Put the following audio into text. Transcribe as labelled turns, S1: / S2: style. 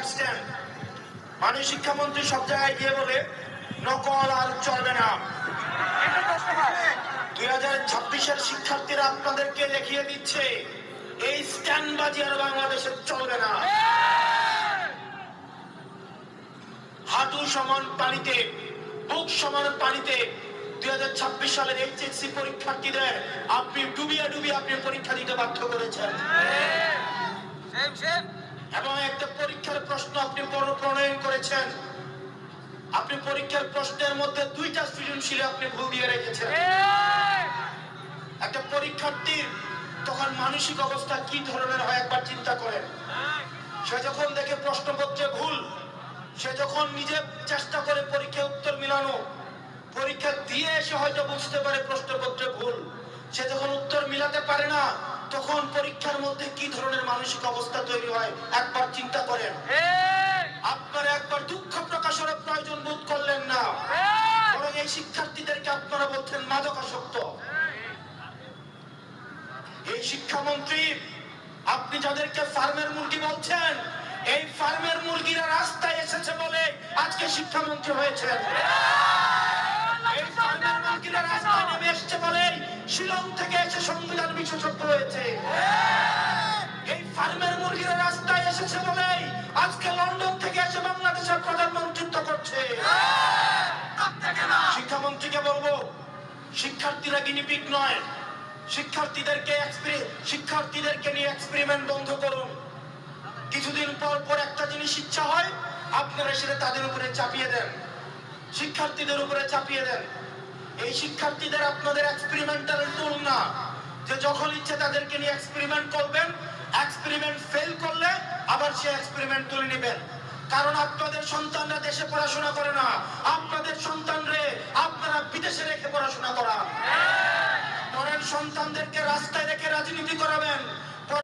S1: আসছেন। মাননীয় শিক্ষামন্ত্রী সব জায়গায় গিয়ে বলে নকল আর চলবে না। 2026-এর শিক্ষার্থীরা আপনাদেরকে দেখিয়ে দিচ্ছে এই স্ট্যান্ডবাজি আর বাংলাদেশে চলবে না। হাঁটু সমান পানিতে, বুক সমান পানিতে 2026 সালের এইচএসসি পরীক্ষার্থীদের আপনি ডুবিয়ে ডুবিয়ে আপনি পরীক্ষা দিতে বাধ্য করেছেন। এবং একটা পরীক্ষার প্রশ্ন আপনি প্রণয়ন করেছেন। আপনি পরীক্ষার প্রশ্নের মধ্যে 2টা সৃজনশীল আপনি ভুল দিয়ে রেখেছেন। একটা পরীক্ষার্থীর তখন মানসিক অবস্থা কি ধরনের হয় একবার চিন্তা করেন। সে যখন দেখে প্রশ্নপত্রে ভুল, সে যখন নিজে চেষ্টা করে পরীক্ষার উত্তর মিলানো, পরীক্ষা দিয়ে এসে হয়তো বুঝতে পারে প্রশ্নপত্রে ভুল, সে যখন উত্তর মিলাতে পারে না, তখন পরীক্ষার মধ্যে কি ধরনের মানসিক অবস্থা তৈরি হয় একবার চিন্তা করেন। আপনারা একবার দুঃখ প্রকাশের প্রয়োজন বোধ করলেন না, বরং এই শিক্ষার্থীদেরকে আপনারা বলছেন মাদকাসক্ত। এই শিক্ষামন্ত্রী, আপনি যাদেরকে ফার্মের মুরগি বলছেন, এই ফার্মের মুরগিরা রাস্তায় এসেছে বলে আজকে শিক্ষামন্ত্রী হয়েছেন। এই ফার্মের মুরগিরা রাস্তায় নেমে এসেছে বলে শিলং থেকে এসে সংবিধান বিশেষজ্ঞ হয়েছে। এই ফার্মের মুরগিরা রাস্তায় এসেছে বলে আজকে লন্ডন থেকে এসে বাংলাদেশের প্রধানমন্ত্রিত্ব করছে। শিক্ষামন্ত্রীকে বলবো, শিক্ষার্থীরা গিনিপিগ নয়। শিক্ষার্থীদেরকে নিয়ে এক্সপেরিমেন্ট বন্ধ করুন। কিছুদিন পর পর একটা জিনিস ইচ্ছা হয়, আপনারা সেটা তাদের উপরে চাপিয়ে দেন, শিক্ষার্থীদের উপরে চাপিয়ে দেন। এই শিক্ষার্থীদের আপনাদের এক্সপেরিমেন্টাল টুল না, যে যখন ইচ্ছে তাদেরকে নিয়ে এক্সপেরিমেন্ট করবেন, এক্সপেরিমেন্ট ফেল করলে আবার সে এক্সপেরিমেন্ট তুলে নেবেন। কারণ আপনাদের সন্তানরা দেশে পড়াশোনা করে না, আপনাদের সন্তানরে আপনারা বিদেশে রেখে পড়াশোনা করান। সন্তানদেরকে রাস্তায় রেখে রাজনীতি করাবেন,